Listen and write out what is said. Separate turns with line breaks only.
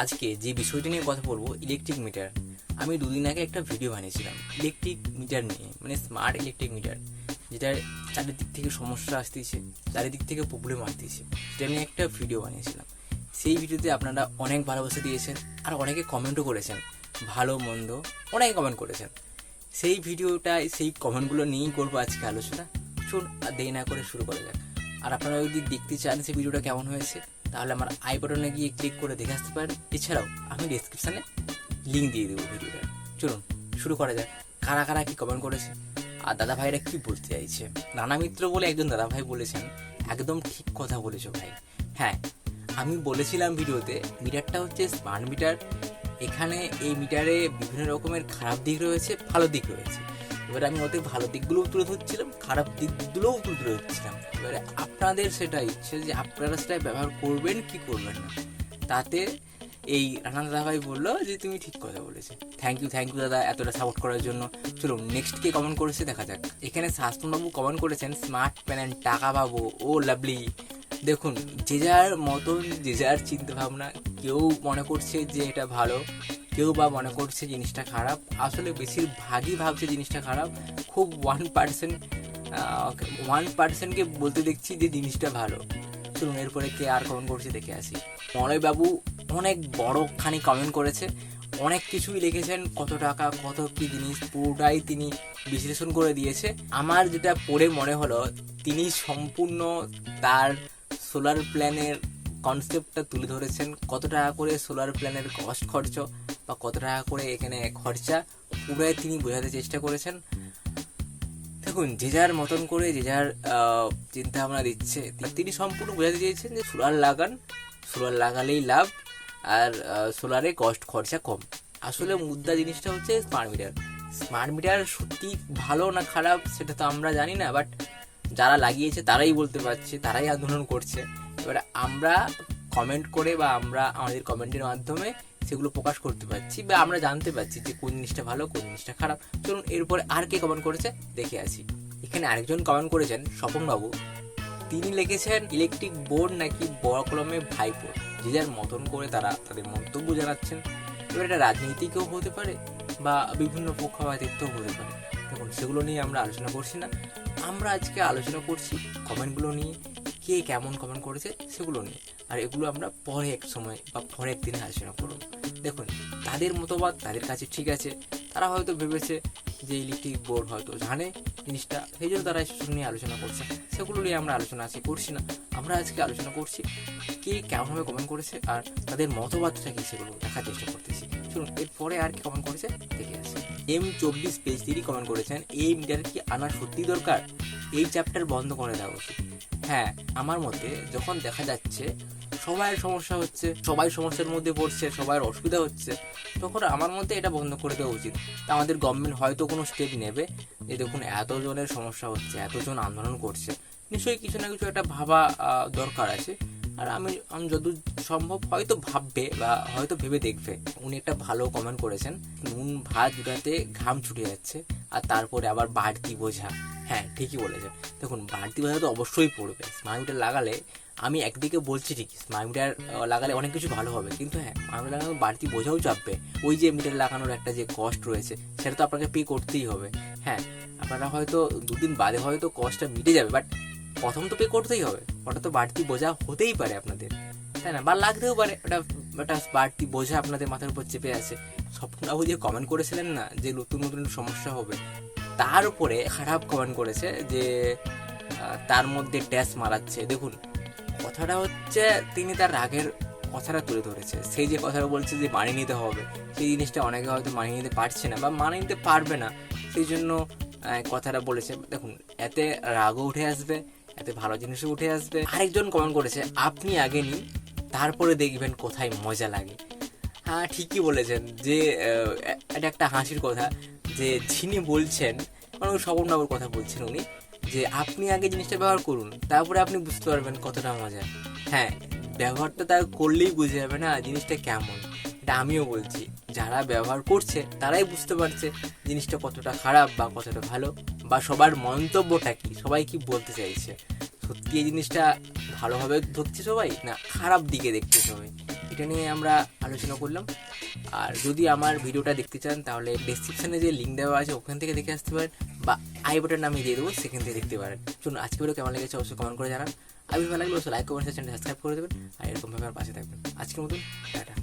আজকে যে বিষয়টি নিয়ে কথা বলবো, ইলেকট্রিক মিটার। আমি দুদিন আগে একটা ভিডিও বানিয়েছিলাম ইলেকট্রিক মিটার নিয়ে, মানে স্মার্ট ইলেকট্রিক মিটার, যেটার চারিদিক থেকে সমস্যা আসতেছে, চারিদিক থেকে প্রবলেম আসতেছে, সেটা নিয়ে একটা ভিডিও বানিয়েছিলাম। সেই ভিডিওতে আপনারা অনেক ভালোবাসা দিয়েছেন, আর অনেকে কমেন্টও করেছেন, ভালো মন্দ অনেকে কমেন্ট করেছেন। সেই ভিডিওটায় সেই কমেন্টগুলো নিয়েই করবো আজকে আলোচনা। চলুন আর দেরি না করে শুরু করা যাক। আর আপনারা যদি দেখতে চান সেই ভিডিওটা কেমন হয়েছে, তাহলে আমার আই বাটনে গিয়ে ক্লিক করে দেখে আসতে পারেন। এছাড়াও আমি ডেসক্রিপশানে লিঙ্ক দিয়ে দেবো ভিডিওটা। চলুন শুরু করা যাক। কারা কারা কি কমেন্ট করেছে আর দাদা ভাইরা কি বলতে চাইছে। নানা মিত্র বলে একজন দাদা ভাই বলেছেন, একদম ঠিক কথা বলেছো ভাই। হ্যাঁ, আমি বলেছিলাম ভিডিওতে মিটারটা হচ্ছে স্মার্ট মিটার। এখানে এই মিটারে বিভিন্ন রকমের খারাপ দিক রয়েছে, ভালো দিক রয়েছে। এবারে আমি ওদের ভালো দিকগুলোও তুলে ধরছিলাম, খারাপ দিকগুলোও তুলে ধরছিলাম। এবারে আপনাদের সেটা ইচ্ছে যে আপনারা সেটা ব্যবহার করবেন কি করবেন না। তাতে এই রানা দাদা ভাই বললো যে তুমি ঠিক কথা বলেছে। থ্যাংক ইউ দাদা এতটা সাপোর্ট করার জন্য। চলুন নেক্সট কে কমেন্ট করেছে দেখা যাক। এখানে শাসনবাবু কমেন্ট করেছেন, স্মার্ট প্যানেল টাকা পাবো, ও লাভলি। দেখুন, যে যার মতন যে যার চিন্তা ভাবনা। কেউ মনে করছে যে এটা ভালো, কেউ বা মনে করছে জিনিসটা খারাপ। আসলে বেশিরভাগই ভাবছে জিনিসটা খারাপ। খুব 1%কে বলতে দেখছি যে জিনিসটা ভালো। চলুন এরপরে কে আর কমেন্ট করছে দেখে আসি। মলয় বাবু অনেক বড়খানি কমেন্ট করেছে, অনেক কিছুই লিখেছেন, কত টাকা কত কি জিনিস পুরোটাই তিনি বিশ্লেষণ করে দিয়েছে। আমার যেটা পড়ে মনে হলো, তিনি সম্পূর্ণ তার সোলার প্ল্যানের কনসেপ্টটা তুলে ধরেছেন। কত টাকা করে সোলার প্ল্যানের খরচ বা কত টাকা করে এখানে খরচা, পুরোই তিনি বোঝাতে চেষ্টা করেছেন। দেখুন, যে যার মতন করে যে যার চিন্তা ভাবনা দিচ্ছে, তিনি সম্পূর্ণ বোঝাতে চেয়েছেন যে সোলার লাগান, সোলার লাগালেই লাভ, আর সোলারে খরচা কম। আসলে মুদ্রা জিনিসটা হচ্ছে স্মার্ট মিটার সত্যি ভালো না খারাপ সেটা তো আমরা জানি না, বাট যারা লাগিয়েছে তারাই বলতে পারছে, তারাই আন্দোলন করছে। এবারে আমরা কমেন্ট করে বা আমরা আমাদের কমেন্টের মাধ্যমে সেগুলো প্রকাশ করতে পারছি বা আমরা জানতে পারছি যে কোন জিনিসটা ভালো কোন জিনিসটা খারাপ। চলুন এরপরে আর কে কমেন্ট করেছে দেখে আসি। এখানে আরেকজন কমেন্ট করেছেন, স্বপনবাবু। তিনি লিখেছেন ইলেকট্রিক বোর্ড নাকি বড় কলমে ভাইপো। যে যার মতন করে তারা তাদের মন্তব্য জানাচ্ছেন। এবার এটা রাজনীতিকেও হতে পারে বা বিভিন্ন পক্ষপাতিত্বও হতে পারে। দেখুন, সেগুলো নিয়ে আমরা আলোচনা করছি না। আমরা আজকে আলোচনা করছি কমেন্টগুলো নিয়ে, কে কেমন কমেন্ট করেছে সেগুলো নিয়ে। আর এগুলো আমরা পরে এক সময় বা পরে একদিনে আলোচনা করব। দেখুন, তাদের মতবাদ তাদের কাছে ঠিক আছে। তারা হয়তো ভেবেছে যে ইলেকট্রিক বোর্ড হয়তো জানে জিনিসটা, সেই জন্য তারা এসব নিয়ে আলোচনা করছে। সেগুলো নিয়ে আমরা আলোচনা আজকে করছি না। আমরা আজকে আলোচনা করছি কে কেমনভাবে কমেন্ট করেছে আর তাদের মতবাদটা কি, সেগুলো দেখার চেষ্টা করতেছি। চলুন এরপরে আর কি কমেন্ট করেছে দেখে আসি। M24 পেজ তিনি কমেন্ট করেছেন, এই মিটার কি আনা সত্যি দরকার? এই চ্যাপ্টার বন্ধ করে দেওয়া উচিত। হ্যাঁ, আমার মতে যখন দেখা যাচ্ছে সবাই সমস্যা হচ্ছে, সবাই সমস্যার মধ্যে পড়ছে, সবার অসুবিধা হচ্ছে, তখন আমার মতে এটা বন্ধ করে দেওয়া উচিত। তা আমাদের গভর্নমেন্ট হয়তো কোনো স্টেপ নেবে যে দেখুন এতজনের সমস্যা হচ্ছে, এতজন আন্দোলন করছে, নিশ্চয়ই কিছু না কিছু একটা ভাবা দরকার আছে। আর আমি যত সম্ভব হয়তো ভাববে বা হয়তো ভেবে দেখবে। উনি একটা ভালো কমেন্ট করেছেন, নুন ভাত দুটাতে ঘাম ছুটে যাচ্ছে আর তারপরে আবার বাড়তি বোঝা। হ্যাঁ, ঠিকই বলেছেন। দেখুন, বাড়তি বোঝা তো অবশ্যই পড়বে। স্মার্ট মিটার লাগালে, আমি একদিকে বলছি ঠিক স্মার্ট মিটার লাগালে অনেক কিছু ভালো হবে, কিন্তু হ্যাঁ স্মার্ট মিটার লাগালে বাড়তি বোঝাও চাপবে। ওই যে মিটার লাগানোর একটা যে কস্ট রয়েছে সেটা তো আপনাকে পে করতেই হবে। হ্যাঁ, আপনারা হয়তো দুদিন বাদে হয়তো কস্টটা মিটে যাবে, বাট প্রথম তো পে করতেই হবে। ওটা তো বাড়তি বোঝা হতেই পারে আপনাদের, তাই না? বা লাগতেও পারে, ওটা বাড়তি বোঝা আপনাদের মাথার উপর চেপে আছে। স্বপ্নবাবু যে কমেন্ট করেছিলেন না যে নতুন নতুন সমস্যা হবে, তার উপরে খারাপ কমেন্ট করেছে যে তার মধ্যে ড্যাশ মারাচ্ছে। দেখুন, কথাটা হচ্ছে তিনি তার রাগের কথাটা তুলে ধরেছে। সেই যে কথাটা বলছে যে মানিয়ে নিতে হবে, সেই জিনিসটা অনেকে হয়তো মানিয়ে নিতে পারছে না বা মানিয়ে নিতে পারবে না, সেই জন্য কথাটা বলেছে। দেখুন, এতে রাগও উঠে আসবে, এতে ভালো জিনিসও উঠে আসবে। আরেকজন কমেন্ট করেছে, আপনি আগে নিন তারপরে দেখবেন কোথায় মজা লাগে। হ্যাঁ, ঠিকই বলেছেন যে এটা একটা হাসির কথা যে যিনি বলছেন, মানে স্বপনবাবুর কথা বলছেন উনি, যে আপনি আগে জিনিসটা ব্যবহার করুন তারপরে আপনি বুঝতে পারবেন কতটা মজা। হ্যাঁ, ব্যবহারটা তার করলেই বুঝে যাবে না জিনিসটা কেমন। এটা আমিও বলছি, যারা ব্যবহার করছে তারাই বুঝতে পারছে জিনিসটা কতটা খারাপ বা কতটা ভালো, বা সবার মন্তব্যটা কি, সবাই কি বলতে চাইছে। সত্যি এই জিনিসটা ভালোভাবে ধরছে সবাই না খারাপ দিকে দেখছে সবাই, সেটা নিয়ে আমরা আলোচনা করলাম। আর যদি আমার ভিডিওটা দেখতে চান তাহলে ডেসক্রিপশানে যে লিঙ্ক দেওয়া আছে ওখান থেকে দেখে আসতে পারেন, বা আই বাটন আমি দিয়ে দেবো, সেখান থেকে দেখতে পারেন। চলুন, আজকে ভিডিও কেমন লেগেছে অবশ্যই কমেন্ট করে জানান। আর ভালো লাগলে অবশ্যই লাইক কমেন্ট চ্যানেল সাবস্ক্রাইব করে দেবেন, আর এরকমভাবে আমার পাশে থাকবেন। আজকের মতন টাটা।